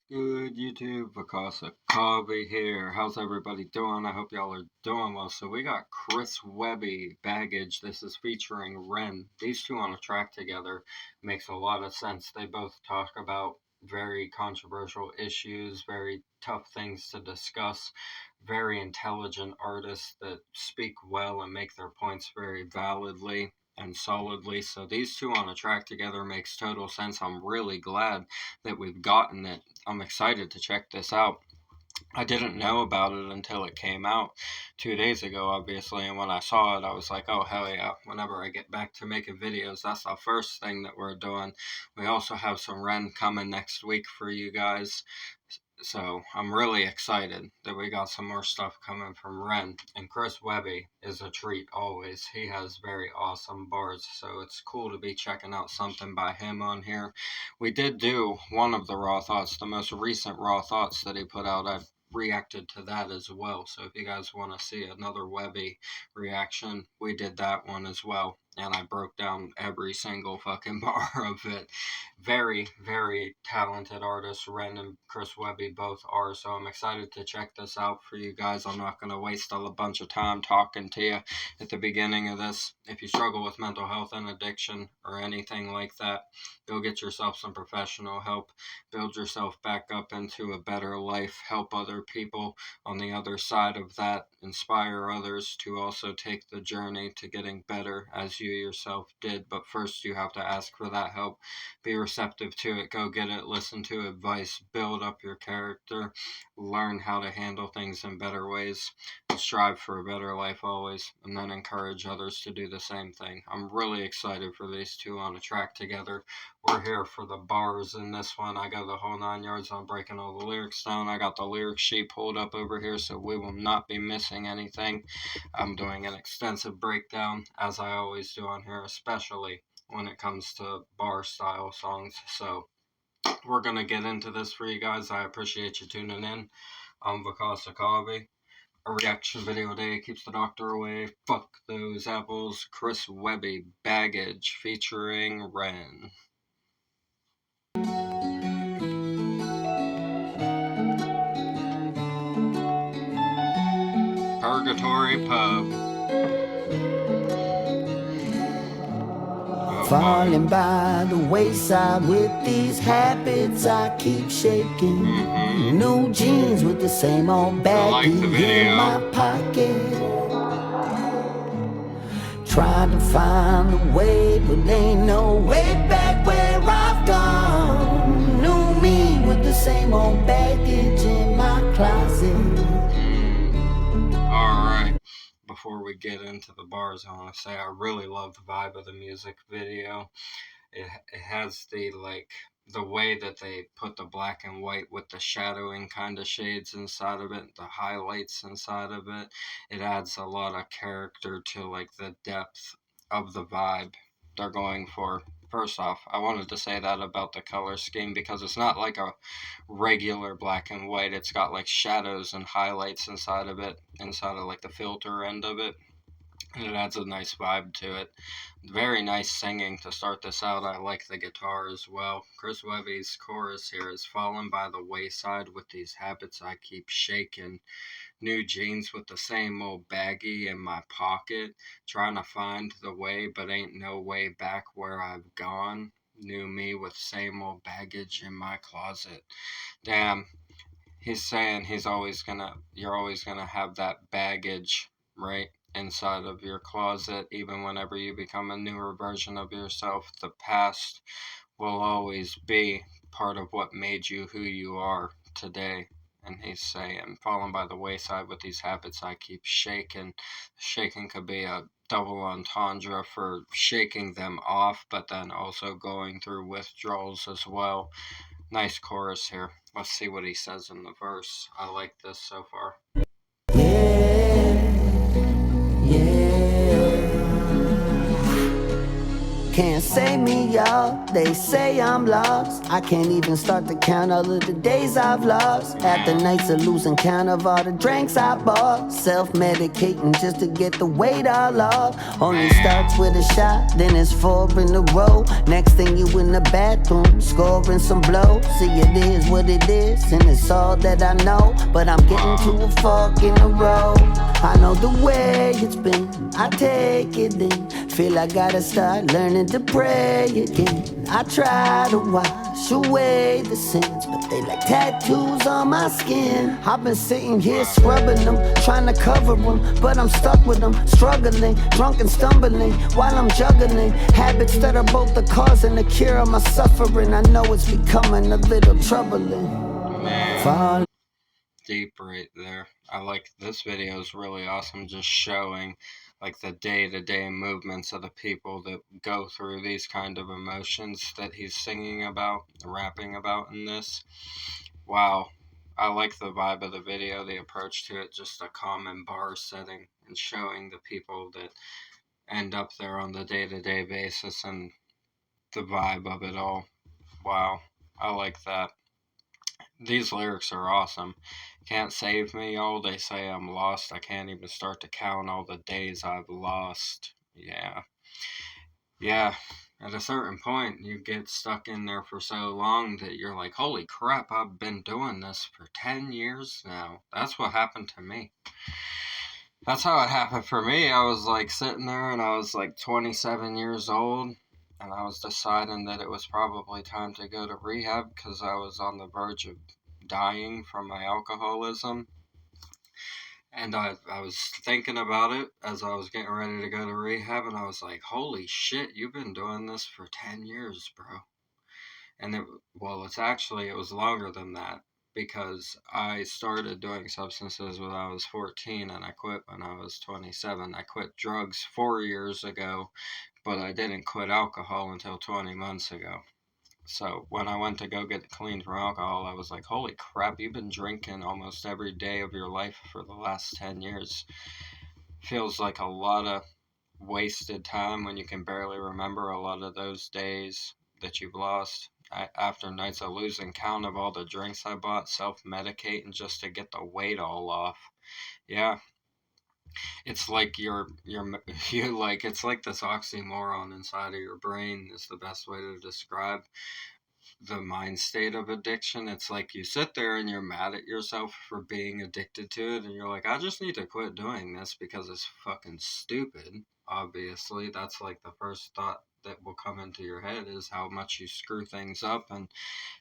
Good YouTube, Vakasa Coffee here. How's everybody doing? I hope y'all are doing well. So we got Chris Webby, Baggage. This is featuring Ren. These two on a track together makes a lot of sense. They both talk about very controversial issues, very tough things to discuss, very intelligent artists that speak well and make their points very validly and solidly. So these two on a track together makes total sense. I'm really glad that we've gotten it. I'm excited to check this out. I didn't know about it until it came out 2 days ago, obviously, and when I saw it, I was like, oh, hell yeah, whenever I get back to making videos, that's the first thing that we're doing. We also have some Ren coming next week for you guys, so I'm really excited that we got some more stuff coming from Ren. And Chris Webby is a treat always. He has very awesome bars, so it's cool to be checking out something by him on here. We did do one of the Raw Thoughts, the most recent Raw Thoughts that he put out. I reacted to that as well, so if you guys want to see another Webby reaction, we did that one as well, and I broke down every single fucking bar of it. Very, very talented artists, Ren and Chris Webby both are, so I'm excited to check this out for you guys. I'm not going to waste a bunch of time talking to you at the beginning of this. If you struggle with mental health and addiction or anything like that, go get yourself some professional help, build yourself back up into a better life, help other people on the other side of that, inspire others to also take the journey to getting better as you yourself did. But first you have to ask for that help, be receptive to it, go get it, listen to advice, build up your character, learn how to handle things in better ways, and strive for a better life always, and then encourage others to do the same thing. I'm really excited for these two on a track together. We're here for the bars in this one. I got the whole 9 yards. I'm breaking all the lyrics down. I got the lyric sheet pulled up over here, so we will not be missing anything. I'm doing an extensive breakdown, as I always do on here, especially when it comes to bar style songs. So we're going to get into this for you guys. I appreciate you tuning in. I'm Vakasa Coffee. A reaction video a day keeps the doctor away. Fuck those apples. Chris Webby, Baggage, featuring Ren. Purgatory Pub. Falling by the wayside with these habits I keep shaking. New jeans with the same old baggie in my pocket. Trying to find a way, but ain't no way back where I've gone. New me with the same old baggage in my closet. Alright, before we get into the bars, I want to say I really love the vibe of the music video. It has the way that they put the black and white with the shadowing kind of shades inside of it, the highlights inside of it. It adds a lot of character to like the depth of the vibe they're going for. First off, I wanted to say that about the color scheme because it's not like a regular black and white. It's got like shadows and highlights inside of it, inside of like the filter end of it. And it adds a nice vibe to it. Very nice singing to start this out. I like the guitar as well. Chris Webby's chorus here is fallen by the wayside with these habits I keep shaking. New jeans with the same old baggie in my pocket. Trying to find the way, but ain't no way back where I've gone. New me with same old baggage in my closet. Damn. He's saying you're always gonna have that baggage, right? Inside of your closet, even whenever you become a newer version of yourself. The past will always be part of what made you who you are today. And he's saying, falling by the wayside with these habits I keep shaking. Shaking could be a double entendre for shaking them off, but then also going through withdrawals as well. Nice chorus here. Let's see what he says in the verse. I like this so far. can't save me, y'all. They say I'm lost. I can't even start to count all of the days I've lost. After nights of losing count of all the drinks I bought. Self-medicating just to get the weight all off. Only starts with a shot, then it's 4 in a row. Next thing you in the bathroom, scoring some blows. See, it is what it is, and it's all that I know. But I'm getting to a fork in the road. I know the way it's been, I take it in. Feel I gotta start learning to pray again. I try to wash away the sins, but they like tattoos on my skin. I've been sitting here scrubbing them, trying to cover them, but I'm stuck with them, struggling, drunk and stumbling, while I'm juggling habits that are both the cause and the cure of my suffering. I know it's becoming a little troubling. Man, deep right there. I like this video is really awesome, just showing like the day-to-day movements of the people that go through these kind of emotions that he's singing about, rapping about in this. Wow. I like the vibe of the video, the approach to it, just a common bar setting and showing the people that end up there on the day-to-day basis and the vibe of it all. Wow. I like that. These lyrics are awesome. Can't save me, y'all. They say I'm lost. I can't even start to count all the days I've lost. Yeah. Yeah. At a certain point, you get stuck in there for so long that you're like, holy crap, I've been doing this for 10 years now. That's what happened to me. That's how it happened for me. I was like sitting there and I was like 27 years old. And I was deciding that it was probably time to go to rehab because I was on the verge of dying from my alcoholism. And I was thinking about it as I was getting ready to go to rehab, and I was like, holy shit, you've been doing this for 10 years, bro. And it was longer than that because I started doing substances when I was 14 and I quit when I was 27. I quit drugs 4 years ago, but I didn't quit alcohol until 20 months ago. So when I went to go get clean from alcohol, I was like, holy crap, you've been drinking almost every day of your life for the last 10 years. Feels like a lot of wasted time when you can barely remember a lot of those days that you've lost. After nights of losing count of all the drinks I bought, self-medicating just to get the weight all off. Yeah, it's like you like it's like this oxymoron inside of your brain is the best way to describe the mind state of addiction. It's like you sit there and you're mad at yourself for being addicted to it, and you're like, I just need to quit doing this because it's fucking stupid. Obviously, that's like the first thought that will come into your head is how much you screw things up and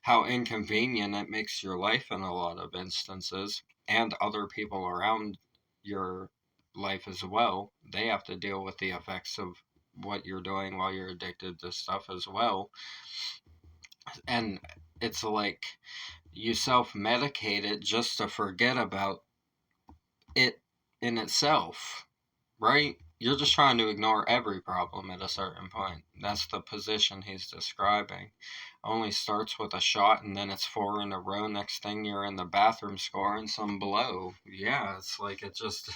how inconvenient it makes your life in a lot of instances, and other people around your life as well. They have to deal with the effects of what you're doing while you're addicted to stuff as well. And it's like you self-medicate it just to forget about it in itself, right? You're just trying to ignore every problem at a certain point. That's the position he's describing. Only starts with a shot and then it's 4 in a row. Next thing you're in the bathroom scoring some blow. Yeah, it's like it just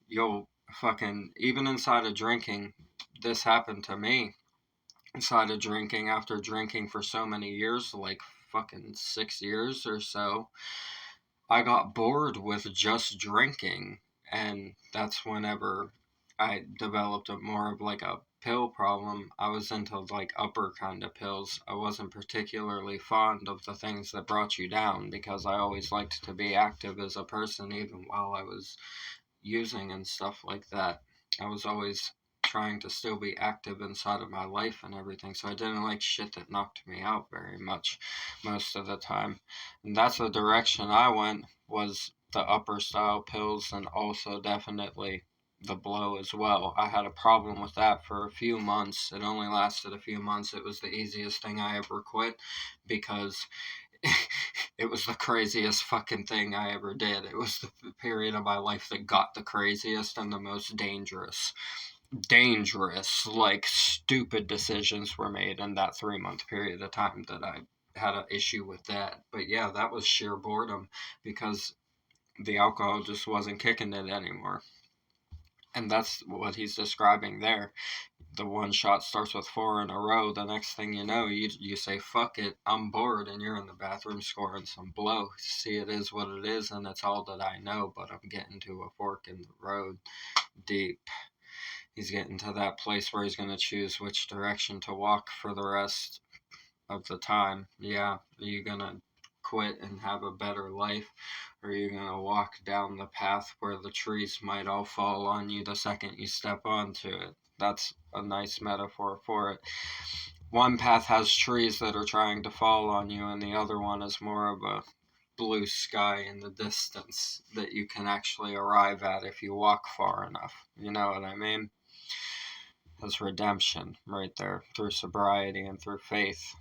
you'll fucking, even inside of drinking, this happened to me. Inside of drinking, after drinking for so many years, like fucking 6 years or so, I got bored with just drinking. And that's whenever I developed more of like a pill problem. I was into like upper kind of pills. I wasn't particularly fond of the things that brought you down because I always liked to be active as a person even while I was using and stuff like that. I was always trying to still be active inside of my life and everything, so I didn't like shit that knocked me out very much most of the time. And that's the direction I went, was the upper style pills, and also definitely the blow as well. I had a problem with that for a few months. It only lasted a few months. It was the easiest thing I ever quit because it was the craziest fucking thing I ever did. It was the period of my life that got the craziest and the most dangerous. Like stupid decisions were made in that 3-month period of time that I had an issue with that. But yeah, that was sheer boredom because the alcohol just wasn't kicking it anymore. And that's what he's describing there. the one shot starts with 4 in a row, the next thing you know, you say, fuck it, I'm bored, and you're in the bathroom scoring some blow. See, it is what it is, and it's all that I know, but I'm getting to a fork in the road deep. He's getting to that place where he's going to choose which direction to walk for the rest of the time. Yeah, are you going to quit and have a better life, or are you going to walk down the path where the trees might all fall on you the second you step onto it? That's a nice metaphor for it. One path has trees that are trying to fall on you, and the other one is more of a blue sky in the distance that you can actually arrive at if you walk far enough. You know what I mean? That's redemption right there, through sobriety and through faith,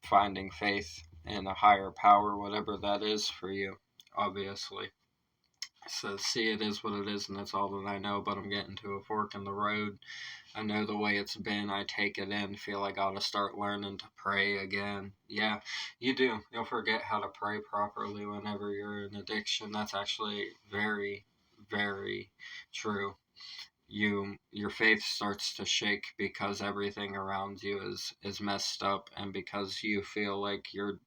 finding faith in a higher power, whatever that is for you, obviously. So, see, it is what it is, and that's all that I know, but I'm getting to a fork in the road. I know the way it's been. I take it in, feel I gotta start learning to pray again. Yeah, you do. You'll forget how to pray properly whenever you're in addiction. That's actually very, very true. Your faith starts to shake because everything around you is messed up, and because you feel like you're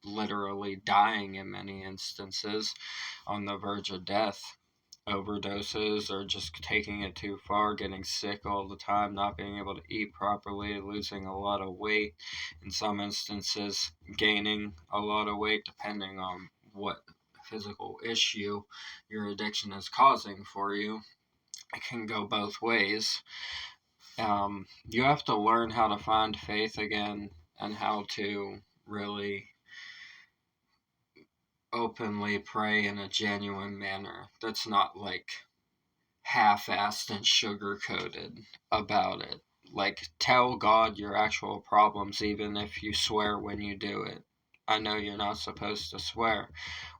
literally dying in many instances, on the verge of death, overdoses, or just taking it too far, getting sick all the time, not being able to eat properly, losing a lot of weight, in some instances gaining a lot of weight, depending on what physical issue your addiction is causing for you. It can go both ways. You have to learn how to find faith again, and how to really openly pray in a genuine manner that's not like half-assed and sugar-coated about it. Like, tell God your actual problems, even if you swear when you do it. I know you're not supposed to swear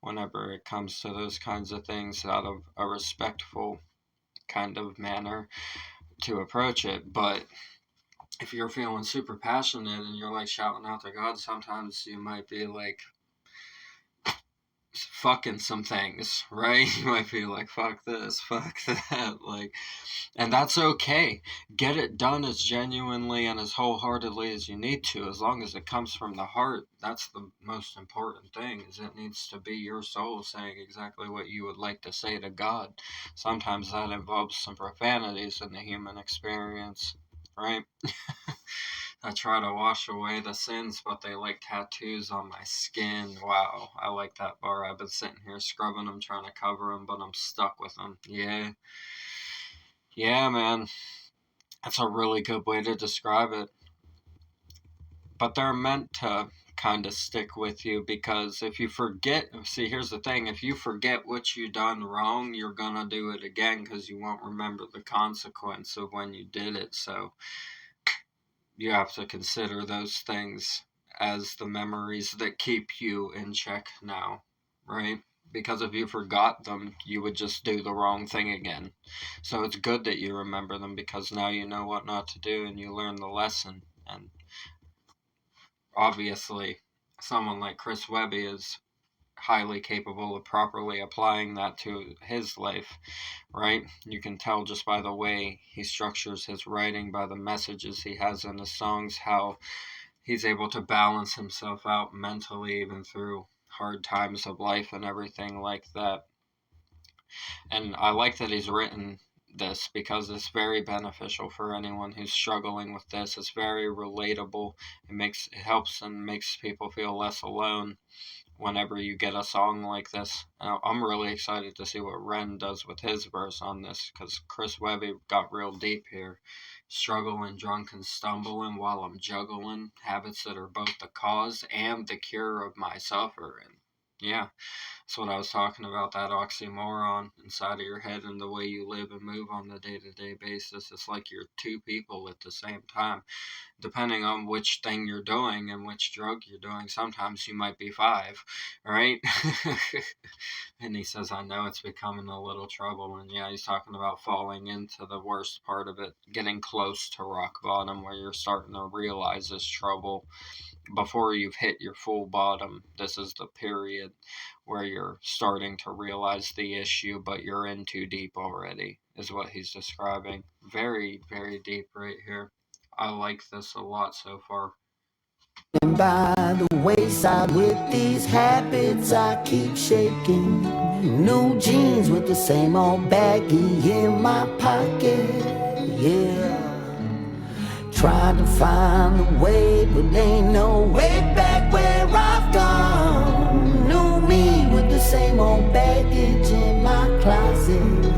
whenever it comes to those kinds of things, out of a respectful kind of manner to approach it, but if you're feeling super passionate and you're like shouting out to God, sometimes you might be like fucking some things, right? You might be like, fuck this, fuck that, like, and that's okay. Get it done as genuinely and as wholeheartedly as you need to, as long as it comes from the heart. That's the most important thing, is it needs to be your soul saying exactly what you would like to say to God. Sometimes that involves some profanities in the human experience, right? I try to wash away the sins, but they like tattoos on my skin. Wow, I like that bar. I've been sitting here scrubbing them, trying to cover them, but I'm stuck with them. Yeah. Yeah, man. That's a really good way to describe it. But they're meant to kind of stick with you, because if you forget, see, here's the thing, if you forget what you done wrong, you're gonna do it again, because you won't remember the consequence of when you did it. So you have to consider those things as the memories that keep you in check now, right? Because if you forgot them, you would just do the wrong thing again. So it's good that you remember them, because now you know what not to do and you learn the lesson. And obviously, someone like Chris Webby is highly capable of properly applying that to his life, right? You can tell just by the way he structures his writing, by the messages he has in his songs, how he's able to balance himself out mentally, even through hard times of life and everything like that. And I like that he's written this, because it's very beneficial for anyone who's struggling with this. It's very relatable. It helps and makes people feel less alone whenever you get a song like this. I'm really excited to see what Ren does with his verse on this, because Chris Webby got real deep here. Struggling, drunk, and stumbling while I'm juggling habits that are both the cause and the cure of my suffering. Yeah, that's what I was talking about, that oxymoron inside of your head and the way you live and move on the day-to-day basis. It's like you're two people at the same time, depending on which thing you're doing and which drug you're doing. Sometimes you might be five, right? And he says, I know it's becoming a little trouble. And yeah, he's talking about falling into the worst part of it, getting close to rock bottom, where you're starting to realize it's trouble, before you've hit your full bottom. This is the period where you're starting to realize the issue, but you're in too deep already, is what he's describing. Very, very deep right here. I like this a lot so far. By the wayside with these habits I keep shaking. New jeans with the same old baggie in my pocket. Yeah. Trying to find a way, but ain't no way back where I've gone. New me with the same old baggage in my closet.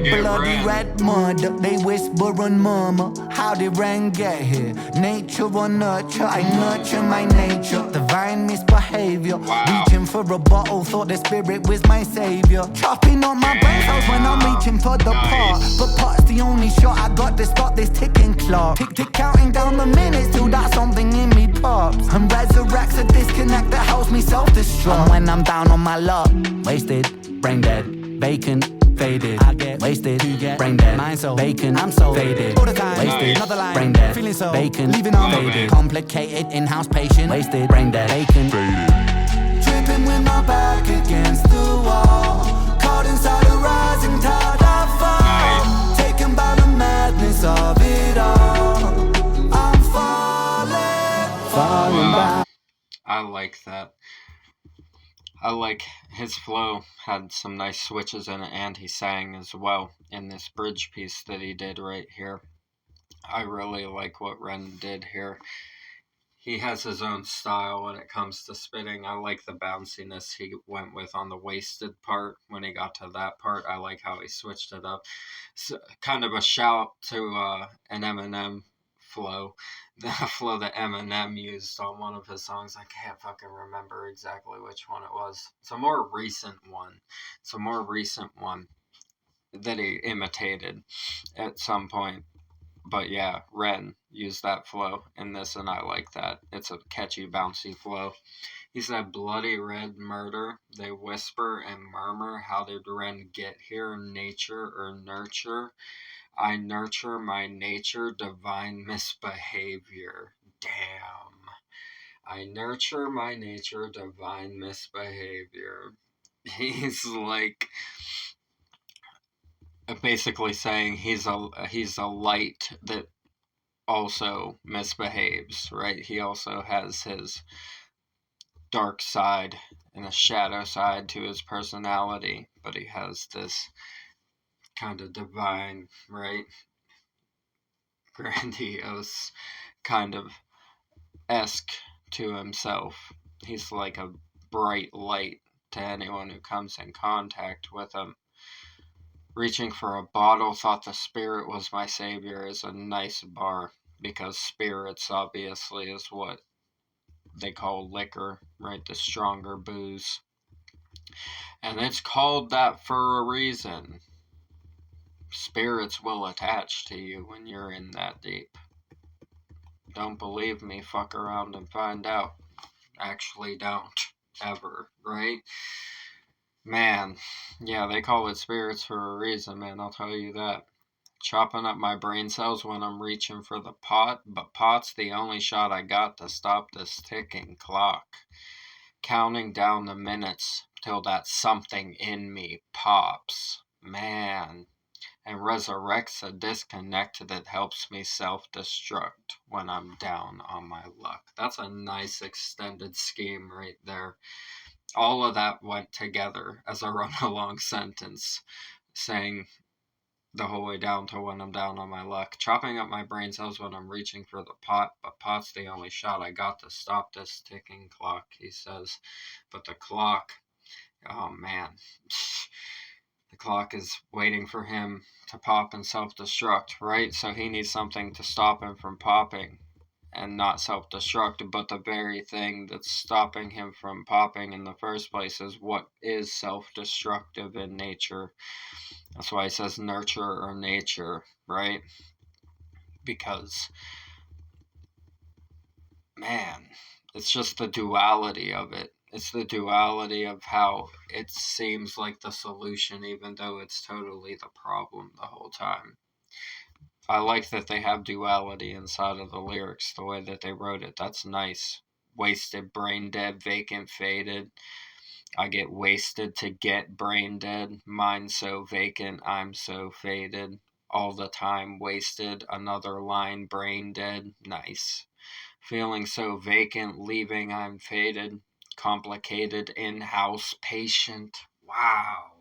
Bloody red mud, they whisper and murmur. How did rain get here? Nature or nurture? I nurture my nature. Divine misbehavior. Reaching for a bottle, thought the spirit was my savior. Chopping on my brain cells when I'm reaching for the pot. But pot's the only shot I got to stop this ticking clock. Tick counting down the minutes till that something in me pops. And resurrects a disconnect that helps me self-destruct. And when I'm down on my luck, wasted, brain dead, vacant, faded. I get wasted, you get brain dead. Mind so vacant, I'm so faded. All the time, wasted, another line, brain dead. Feeling so vacant, leaving on faded. Complicated, in-house patient, wasted, brain dead, vacant, faded. Tripping with my back against the wall. Caught inside a rising tide I fall. Taken by the madness of it all. I'm falling back. I like that. I like his flow, had some nice switches in it, and he sang as well in this bridge piece that he did right here. I really like what Ren did here. He has his own style when it comes to spitting. I like the bounciness he went with on the wasted part. When he got to that part, I like how he switched it up. So, kind of a shout to an Eminem flow. The flow that Eminem used on one of his songs. I can't fucking remember exactly which one it was. It's a more recent one. That he imitated at some point. But yeah, Ren used that flow in this, and I like that. It's a catchy, bouncy flow. He said, bloody red murder. They whisper and murmur. How did Ren get here? Nature or nurture? I nurture my nature, divine misbehavior. Damn. I nurture my nature, divine misbehavior. He's like basically saying he's a light that also misbehaves, right? He also has his dark side and a shadow side to his personality, but he has this kind of divine, right? Grandiose kind of esque to himself. He's like a bright light to anyone who comes in contact with him. Reaching for a bottle, thought the spirit was my savior is a nice bar, because spirits obviously is what they call liquor, right? The stronger booze. And it's called that for a reason. Spirits will attach to you when you're in that deep. Don't believe me? Fuck around and find out. Actually don't. Ever, right? Man, yeah, they call it spirits for a reason, man, I'll tell you that. Chopping up my brain cells when I'm reaching for the pot, but pot's the only shot I got to stop this ticking clock. Counting down the minutes till that something in me pops. Man. And resurrects a disconnect that helps me self-destruct when I'm down on my luck. That's a nice extended scheme right there. All of that went together as a run-along sentence, saying the whole way down to when I'm down on my luck. Chopping up my brain cells when I'm reaching for the pot, but pot's the only shot I got to stop this ticking clock, he says. But the clock, oh man, the clock is waiting for him to pop and self-destruct, right? So he needs something to stop him from popping and not self-destruct, but the very thing that's stopping him from popping in the first place is what is self-destructive in nature. That's why he says nurture or nature, right? Because, man, it's just the duality of it. It's the duality of how it seems like the solution, even though it's totally the problem the whole time. I like that they have duality inside of the lyrics, the way that they wrote it. That's nice. Wasted, brain dead, vacant, faded. I get wasted to get brain dead. Mind so vacant, I'm so faded. All the time wasted. Another line, brain dead. Nice. Feeling so vacant, leaving, I'm faded. Complicated, in-house, patient. Wow.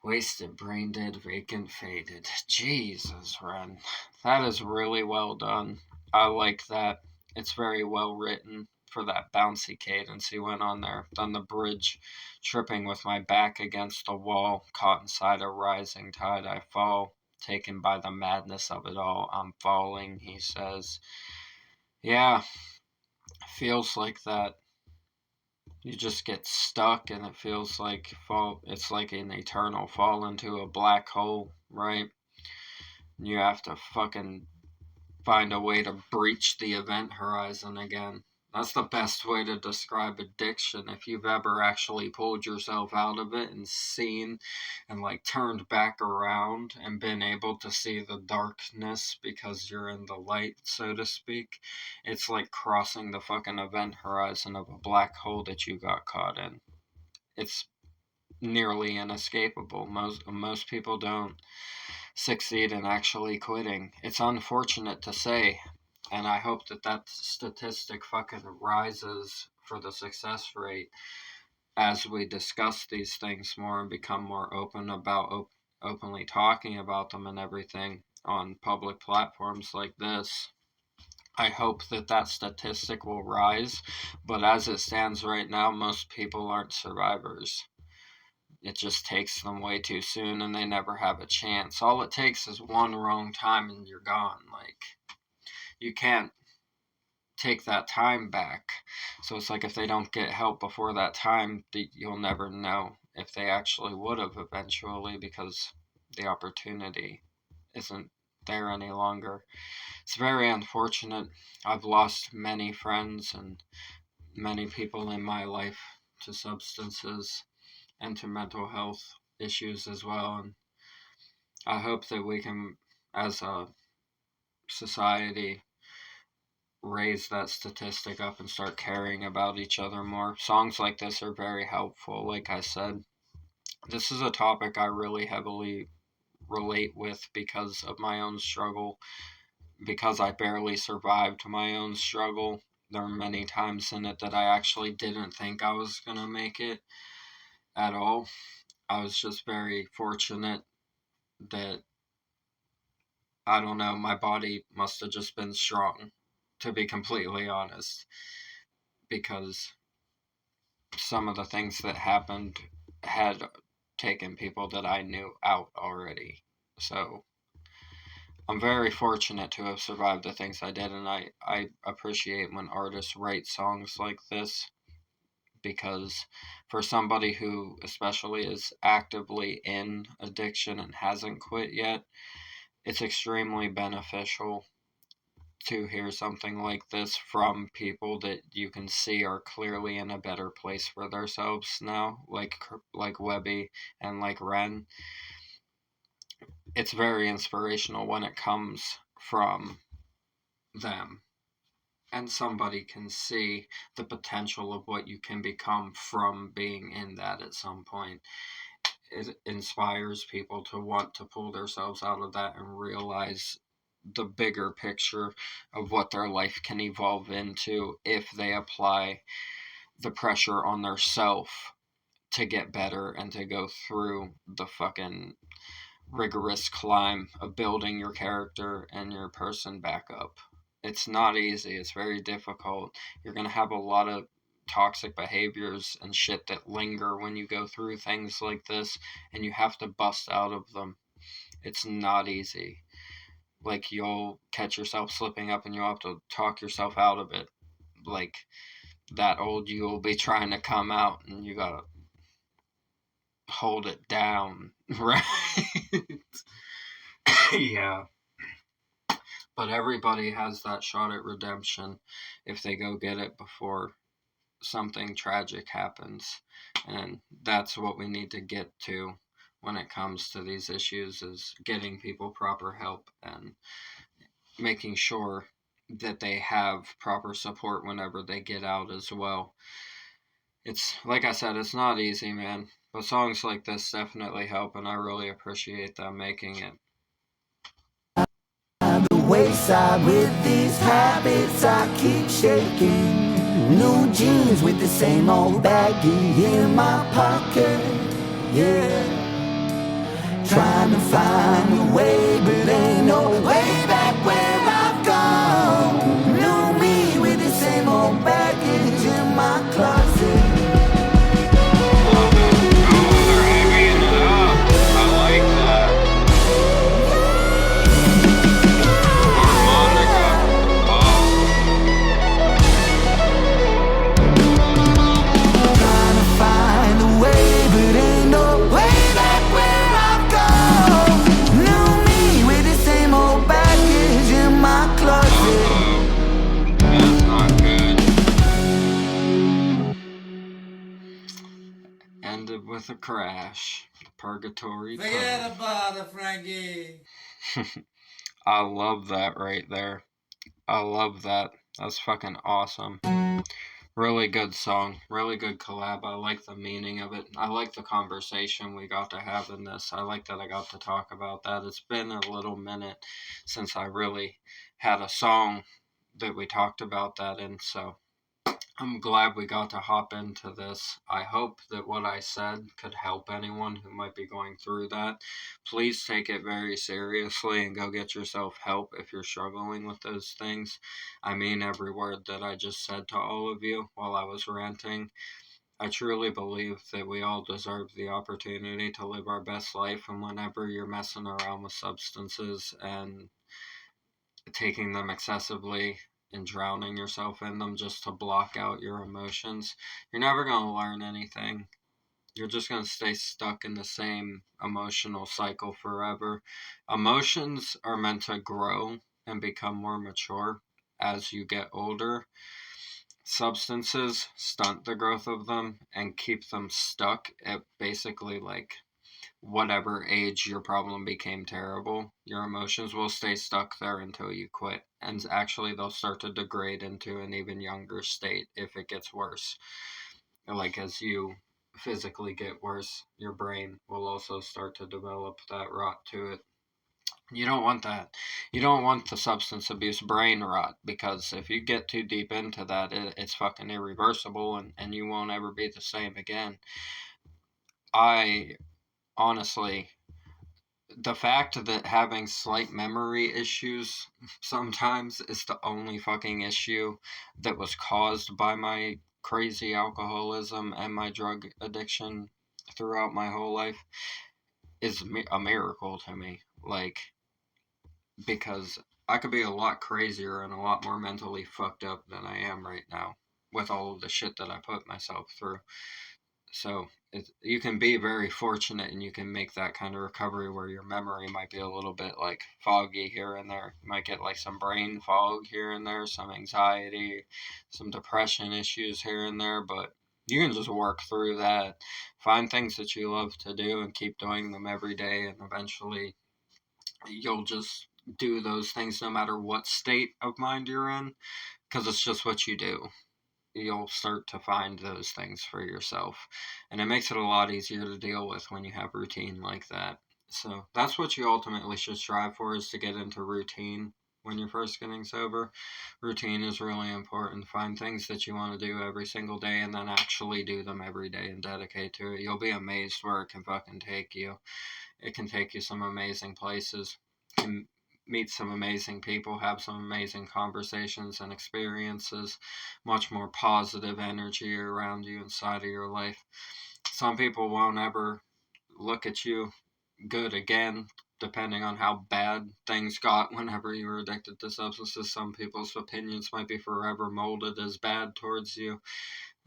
Wasted, brain dead, vacant, faded. Jesus, Ren. That is really well done. I like that. It's very well written for that bouncy cadence he went on there. Then the bridge, tripping with my back against the wall, caught inside a rising tide, I fall. Taken by the madness of it all, I'm falling, he says. Yeah, feels like that. You just get stuck and it feels like it's like an eternal fall into a black hole, right? You have to fucking find a way to breach the event horizon again. That's the best way to describe addiction. If you've ever actually pulled yourself out of it and seen and like turned back around and been able to see the darkness because you're in the light, so to speak, it's like crossing the fucking event horizon of a black hole that you got caught in. It's nearly inescapable. Most people don't succeed in actually quitting. It's unfortunate to say, and I hope that that statistic fucking rises for the success rate as we discuss these things more and become more open about openly talking about them and everything on public platforms like this. I hope that that statistic will rise, but as it stands right now, most people aren't survivors. It just takes them way too soon and they never have a chance. All it takes is one wrong time and you're gone. Like, you can't take that time back. So it's like if they don't get help before that time, you'll never know if they actually would have eventually because the opportunity isn't there any longer. It's very unfortunate. I've lost many friends and many people in my life to substances and to mental health issues as well. And I hope that we can, as a society, raise that statistic up and start caring about each other more. Songs like this are very helpful. Like I said, this is a topic I really heavily relate with because of my own struggle, because I barely survived my own struggle. There are many times in it that I actually didn't think I was going to make it at all. I was just very fortunate that, I don't know, my body must have just been strong, to be completely honest, because some of the things that happened had taken people that I knew out already. So I'm very fortunate to have survived the things I did, and I appreciate when artists write songs like this because for somebody who especially is actively in addiction and hasn't quit yet, it's extremely beneficial to hear something like this from people that you can see are clearly in a better place for themselves now, like Webby and like Ren. It's very inspirational when it comes from them. And somebody can see the potential of what you can become from being in that at some point. It inspires people to want to pull themselves out of that and realize the bigger picture of what their life can evolve into if they apply the pressure on their self to get better and to go through the fucking rigorous climb of building your character and your person back up. It's not easy, it's very difficult. You're going to have a lot of toxic behaviors and shit that linger when you go through things like this, and you have to bust out of them. It's not easy. Like, you'll catch yourself slipping up and you'll have to talk yourself out of it. Like, that old you will be trying to come out and you gotta hold it down, right? Yeah. But everybody has that shot at redemption if they go get it before something tragic happens. And that's what we need to get to when it comes to these issues, is getting people proper help and making sure that they have proper support whenever they get out as well. It's like I said, it's not easy, man. But songs like this definitely help, and I really appreciate them making it. The wayside with these habits I keep shaking. New jeans with the same old baggie in my pocket. Yeah. Trying to find a way, but ain't no way back where I've gone. New me with the same old baggage in my closet. Ended with a crash. Purgatory. Forget about it, Frankie. I love that right there. I love that. That's fucking awesome. Really good song. Really good collab. I like the meaning of it. I like the conversation we got to have in this. I like that I got to talk about that. It's been a little minute since I really had a song that we talked about that in, so I'm glad we got to hop into this. I hope that what I said could help anyone who might be going through that. Please take it very seriously and go get yourself help if you're struggling with those things. I mean every word that I just said to all of you while I was ranting. I truly believe that we all deserve the opportunity to live our best life, and whenever you're messing around with substances and taking them excessively and drowning yourself in them just to block out your emotions, you're never going to learn anything. You're just going to stay stuck in the same emotional cycle forever. Emotions are meant to grow and become more mature as you get older. Substances stunt the growth of them and keep them stuck at basically like whatever age your problem became terrible. Your emotions will stay stuck there until you quit. And actually, they'll start to degrade into an even younger state if it gets worse. Like, as you physically get worse, your brain will also start to develop that rot to it. You don't want that. You don't want the substance abuse brain rot, because if you get too deep into that, it's fucking irreversible, and you won't ever be the same again. I honestly, the fact that having slight memory issues sometimes is the only fucking issue that was caused by my crazy alcoholism and my drug addiction throughout my whole life is a miracle to me. Like, because I could be a lot crazier and a lot more mentally fucked up than I am right now with all of the shit that I put myself through. So you can be very fortunate, and you can make that kind of recovery where your memory might be a little bit like foggy here and there. You might get like some brain fog here and there, some anxiety, some depression issues here and there, but you can just work through that. Find things that you love to do and keep doing them every day, and eventually you'll just do those things no matter what state of mind you're in, because it's just what you do. You'll start to find those things for yourself, and it makes it a lot easier to deal with when you have routine like that. So that's what you ultimately should strive for, is to get into routine when you're first getting sober. Routine is really important. Find things that you want to do every single day and then actually do them every day and dedicate to it. You'll be amazed where it can fucking take you. It can take you some amazing places. You can meet some amazing people, have some amazing conversations and experiences, much more positive energy around you inside of your life. Some people won't ever look at you good again, depending on how bad things got whenever you were addicted to substances. Some people's opinions might be forever molded as bad towards you,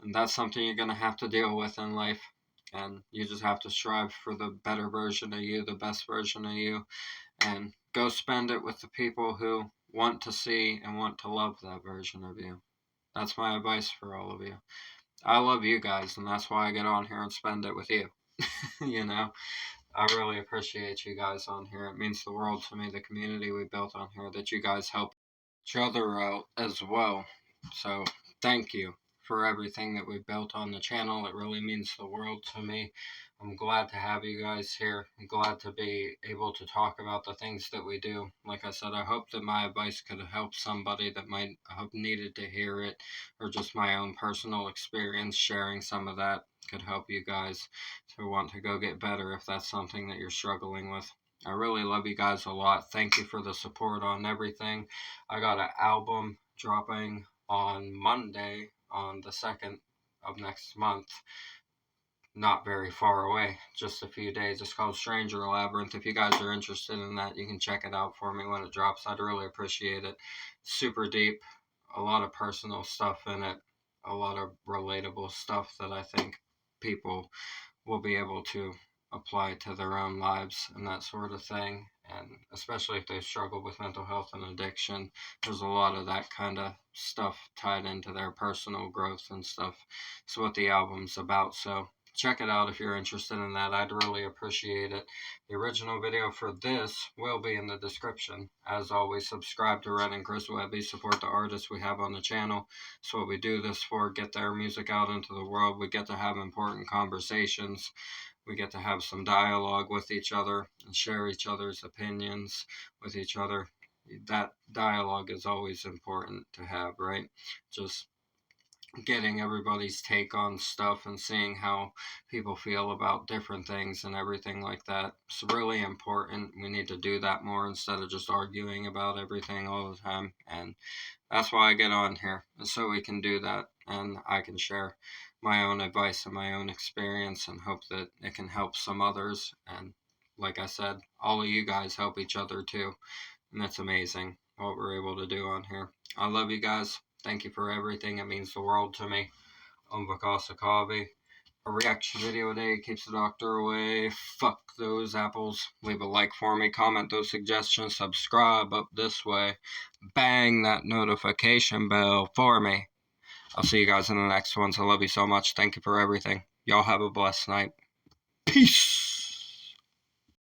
and that's something you're going to have to deal with in life. And you just have to strive for the better version of you, the best version of you, and go spend it with the people who want to see and want to love that version of you. That's my advice for all of you. I love you guys, and that's why I get on here and spend it with you. You know, I really appreciate you guys on here. It means the world to me, the community we built on here, that you guys help each other out as well. So thank you for everything that we built on the channel. It really means the world to me. I'm glad to have you guys here. I'm glad to be able to talk about the things that we do. Like I said, I hope that my advice could help somebody that might have needed to hear it, or just my own personal experience sharing some of that could help you guys to want to go get better if that's something that you're struggling with. I really love you guys a lot. Thank you for the support on everything. I got an album dropping on Monday, on the 2nd of next month. Not very far away, just a few days. It's called Stranger Labyrinth. If you guys are interested in that, you can check it out for me when it drops. I'd really appreciate it. Super deep, a lot of personal stuff in it, a lot of relatable stuff that I think people will be able to apply to their own lives and that sort of thing. And especially if they struggle with mental health and addiction, there's a lot of that kind of stuff tied into their personal growth and stuff. It's what the album's about. So check it out if you're interested in that. I'd really appreciate it. The original video for this will be in the description. As always, subscribe to Ren and Chris Webby. Support the artists we have on the channel. It's what we do this for, get their music out into the world. We get to have important conversations. We get to have some dialogue with each other and share each other's opinions with each other. That dialogue is always important to have, right? Just getting everybody's take on stuff and seeing how people feel about different things and everything like that. It's really important. We need to do that more instead of just arguing about everything all the time. And that's why I get on here, so we can do that and I can share my own advice and my own experience and hope that it can help some others. And like I said, all of you guys help each other too. And that's amazing what we're able to do on here. I love you guys. Thank you for everything. It means the world to me. Vakasa Kavi. A reaction video a day keeps the doctor away. Fuck those apples. Leave a like for me. Comment those suggestions. Subscribe up this way. Bang that notification bell for me. I'll see you guys in the next ones. I love you so much. Thank you for everything. Y'all have a blessed night. Peace.